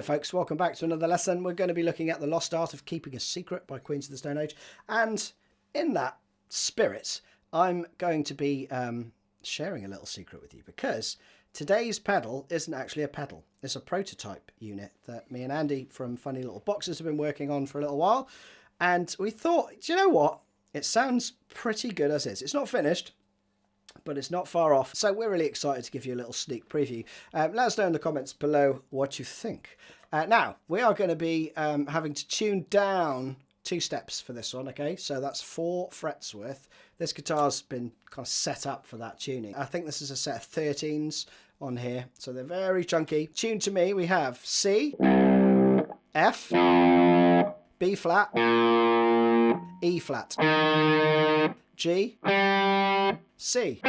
Hello folks, welcome back to another lesson. We're going to be looking at The Lost Art of Keeping a Secret by Queens of the Stone Age. And in that spirit, I'm going to be sharing a little secret with you, because today's pedal isn't actually a pedal. It's a prototype unit that me and Andy from Funny Little Boxes have been working on for a little while. And we thought, do you know what? It sounds pretty good as is. It's not finished, but it's not far off. So we're really excited to give you a little sneak preview. Let us know in the comments below what you think. Now, we are going to be having to tune down 2 steps for this one, okay? So that's 4 frets worth. This guitar's been kind of set up for that tuning. I think this is a set of 13s on here, so they're very chunky. Tuned to me, we have C, F, B flat, E flat, G, C.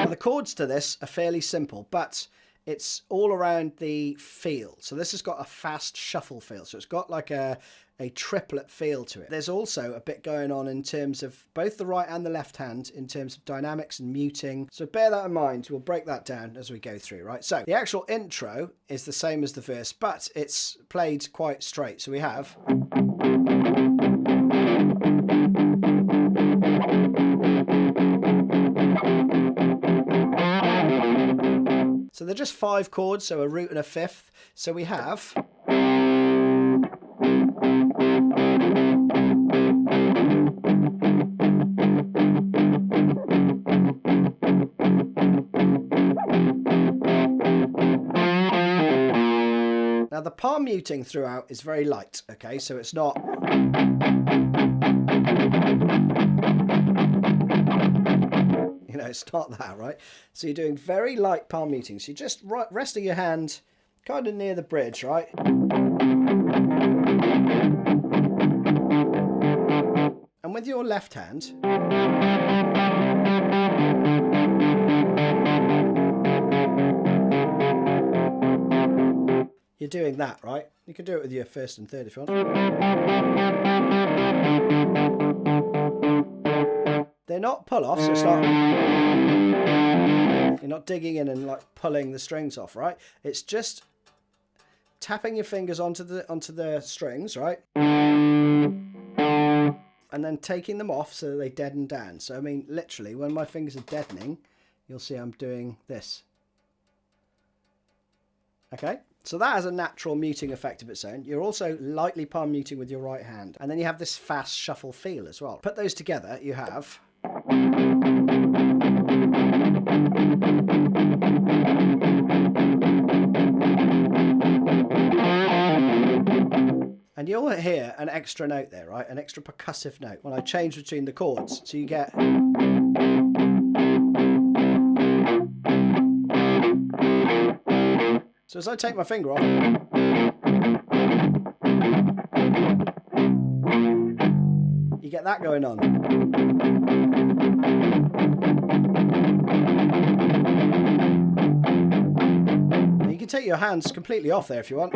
Now the chords to this are fairly simple, but it's all around the feel. So this has got a fast shuffle feel. So it's got like a triplet feel to it. There's also a bit going on in terms of both the right and the left hand in terms of dynamics and muting. So bear that in mind. We'll break that down as we go through, right? So the actual intro is the same as the verse, but it's played quite straight. So we have... So they're just 5 chords, so a root and a fifth. So we have... Now the palm muting throughout is very light, okay? So it's not... You know, it's not that, right? So you're doing very light palm muting. So you're just resting your hand kind of near the bridge, right? And with your left hand, you're doing that, right? You can do it with your first and third if you want. They're not pull-offs, so it's not... You're not digging in and like pulling the strings off, right? It's just tapping your fingers onto the strings, right? And then taking them off so that they deaden down. So, I mean, literally, when my fingers are deadening, you'll see I'm doing this. Okay? So that has a natural muting effect of its own. You're also lightly palm muting with your right hand. And then you have this fast shuffle feel as well. Put those together, you have... And you'll hear an extra note there, right? An extra percussive note when I change between the chords. So you get... So as I take my finger off, you get that going on. You can take your hands completely off there if you want.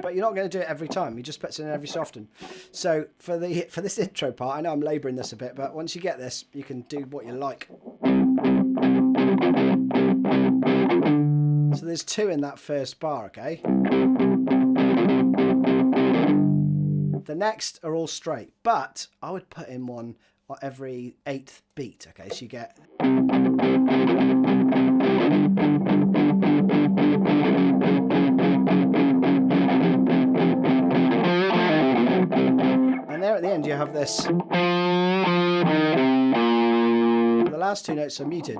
But you're not going to do it every time. You just put it in every so often. So for this intro part, I know I'm labouring this a bit, but once you get this, you can do what you like. So there's 2 in that first bar, okay? The next are all straight, but I would put in one every 8th beat, okay? So you get... And there at the end you have this. The last 2 notes are muted.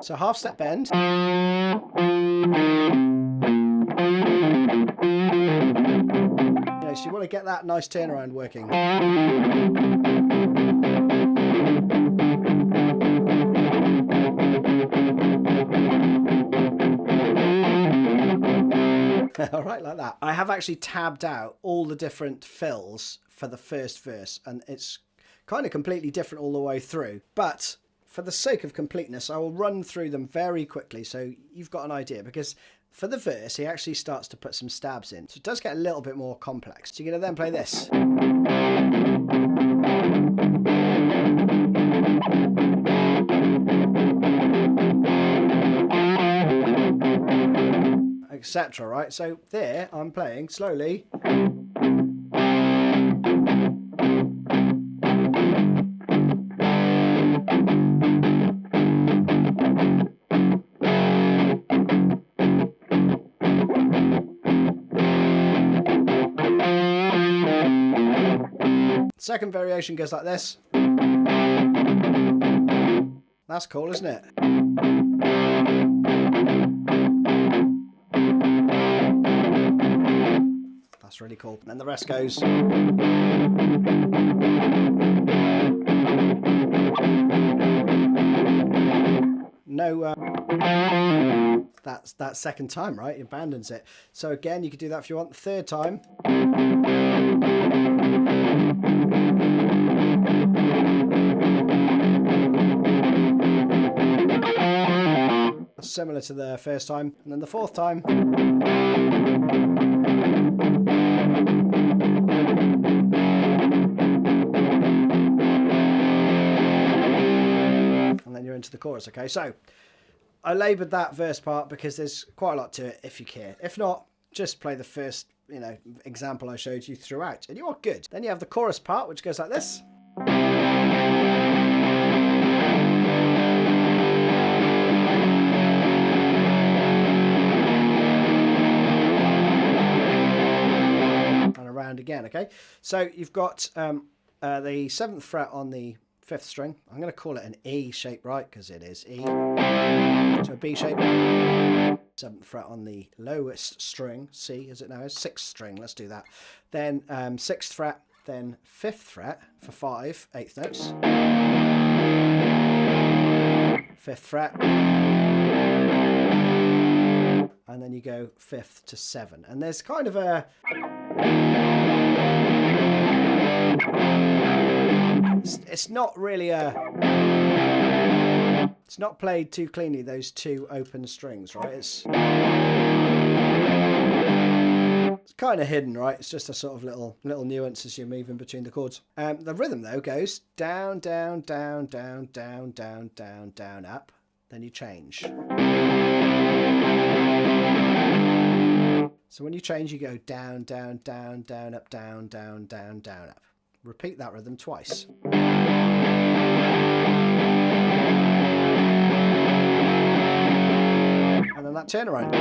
So half step bend. You know, so you want to get that nice turnaround working. All right, like that. I have actually tabbed out all the different fills for the first verse, and it's kind of completely different all the way through. But for the sake of completeness, I will run through them very quickly so you've got an idea, because for the verse, he actually starts to put some stabs in. So it does get a little bit more complex. So you're going to then play this. Etc. Right? So there, I'm playing slowly. Second variation goes like this. That's cool, isn't it? That's really cool. And then the rest goes. No, that's that second time, right? He abandons it. So again, you could do that if you want. The third time. Similar to the first time. And then the fourth time. And then you're into the chorus. Okay, so I laboured that verse part because there's quite a lot to it if you care. If not, just play the first, example I showed you throughout and you are good. Then you have the chorus part, which goes like this. Again, okay, so you've got the 7th fret on the 5th string. I'm going to call it an E shape, right, because it is E. So B shape, 7th fret on the lowest string, C as it now is, 6th string, let's do that. Then 6th fret, then 5th fret for 5 8th notes, 5th fret, and then you go 5th to 7, and there's kind of a it's not really it's not played too cleanly, those two open strings, right? It's kind of hidden, right? It's just a sort of little nuance as you're moving between the chords. The rhythm though goes down, down, down, down, down, down, down, down, up. Then you change. So when you change, you go down, down, down, down, up, down, down, down, down, up. Repeat that rhythm twice. And then that turnaround.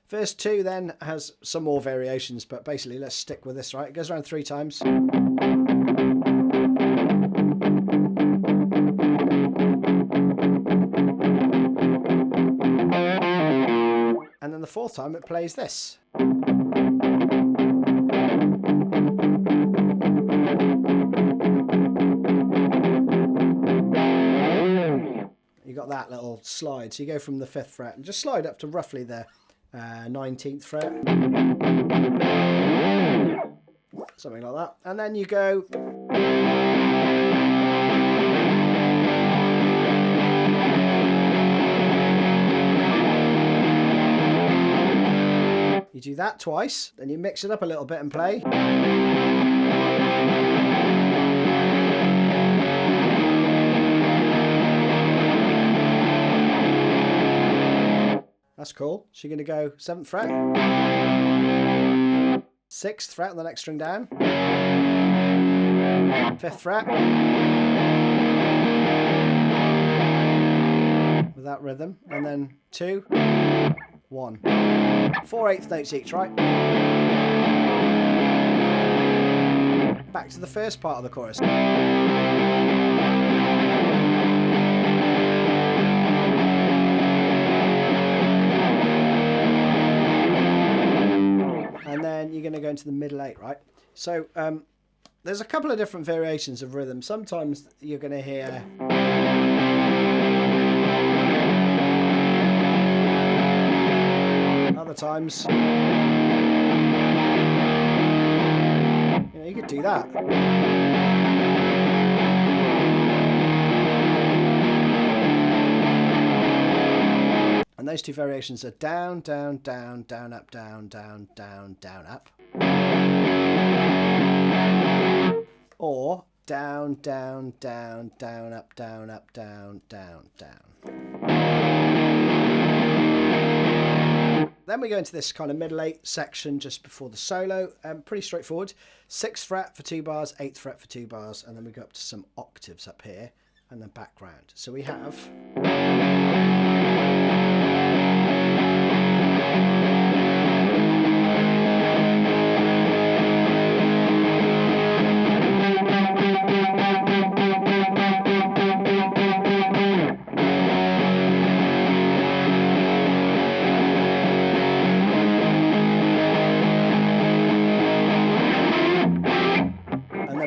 Verse 2 then has some more variations, but basically let's stick with this, right? It goes around 3 times. And then the 4th time it plays this. You got that little slide. So you go from the 5th fret and just slide up to roughly the 19th fret. Something like that. And then you go... You do that twice, then you mix it up a little bit and play. That's cool. So you're going to go 7th fret, 6th fret on the next string down, 5th fret, with that rhythm, and then 2, 1. 4 8th notes each, right? Back to the first part of the chorus. And then you're going to go into the middle 8, right? So there's a couple of different variations of rhythm. Sometimes you're going to hear... Other times, you could do that. And those two variations are down, down, down, down, up, down, down, down, down, up. Or down, down, down, down, up, down, down, down, down. Then we go into this kind of middle 8 section just before the solo. Pretty straightforward. 6th fret for 2 bars, 8th fret for 2 bars, and then we go up to some octaves up here and then background. So we have...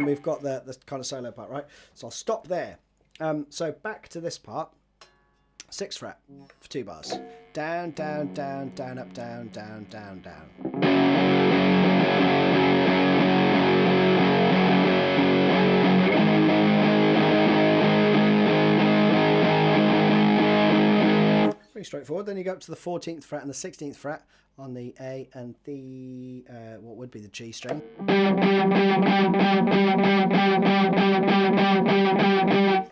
we've got the kind of solo part, right? So I'll stop there. So back to this part. 6th fret for 2 bars. Down, down, down, down, up, down, down, down, down. Pretty straightforward. Then you go up to the 14th fret and the 16th fret on the A and the, what would be the G string.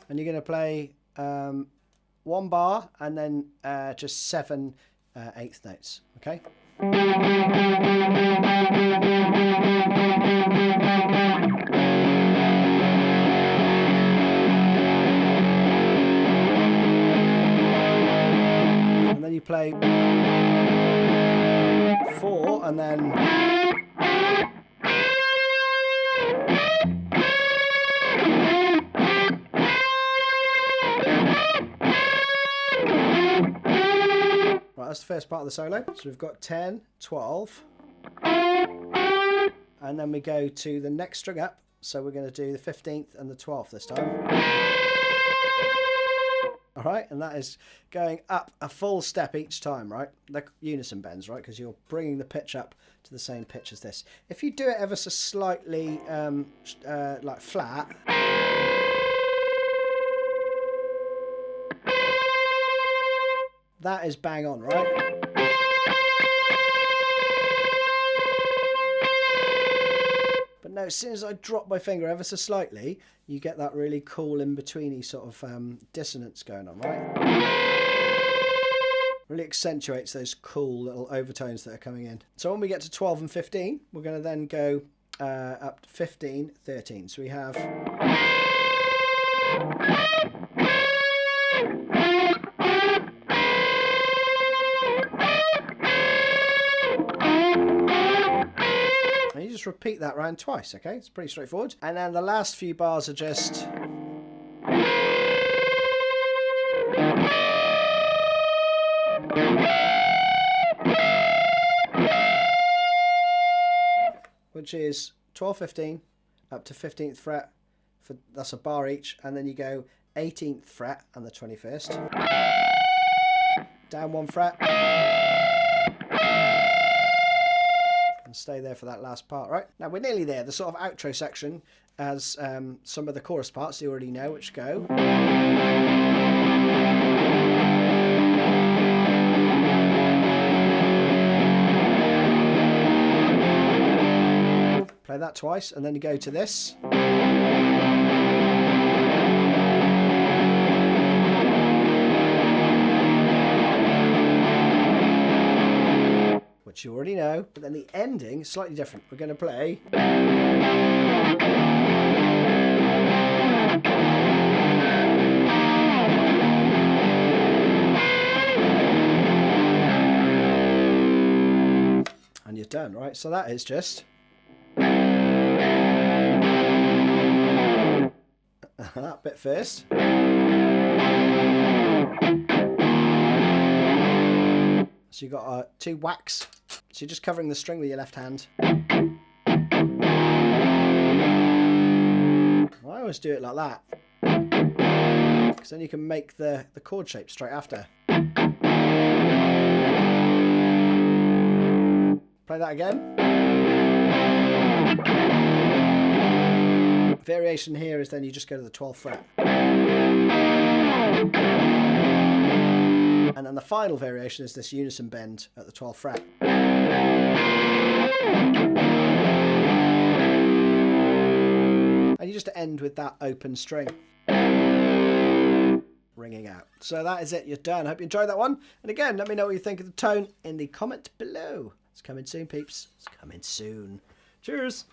And you're going to play 1 bar and then just 7 eighth notes, okay? And then you play 4 and then... That's the first part of the solo. So we've got 10, 12, and then we go to the next string up. So we're going to do the 15th and the 12th this time. All right, and that is going up a full step each time, right? The unison bends, right? Because you're bringing the pitch up to the same pitch as this. If you do it ever so slightly like flat, that is bang on, right? But no, as soon as I drop my finger ever so slightly, you get that really cool in-betweeny sort of dissonance going on, right? Really accentuates those cool little overtones that are coming in. So when we get to 12 and 15, we're going to then go up to 15, 13. So we have... And you just repeat that round twice, okay? It's pretty straightforward. And then the last few bars are just... which is 12, 15, up to 15th fret. That's a bar each. And then you go 18th fret and the 21st. Down 1 fret. And stay there for that last part, right? Now we're nearly there. The sort of outro section has some of the chorus parts you already know, which go... Play that twice, and then you go to this. Which you already know, but then the ending is slightly different. We're going to play... And you're done, right? So that is just... that bit first. So you've got 2 whacks. So you're just covering the string with your left hand. Well, I always do it like that, because then you can make the chord shape straight after. Play that again. Variation here is then you just go to the 12th fret. And then the final variation is this unison bend at the 12th fret. And you just end with that open string ringing out. So that is it, you're done. I hope you enjoyed that one. And again, let me know what you think of the tone in the comment below. It's coming soon, peeps. It's coming soon. Cheers.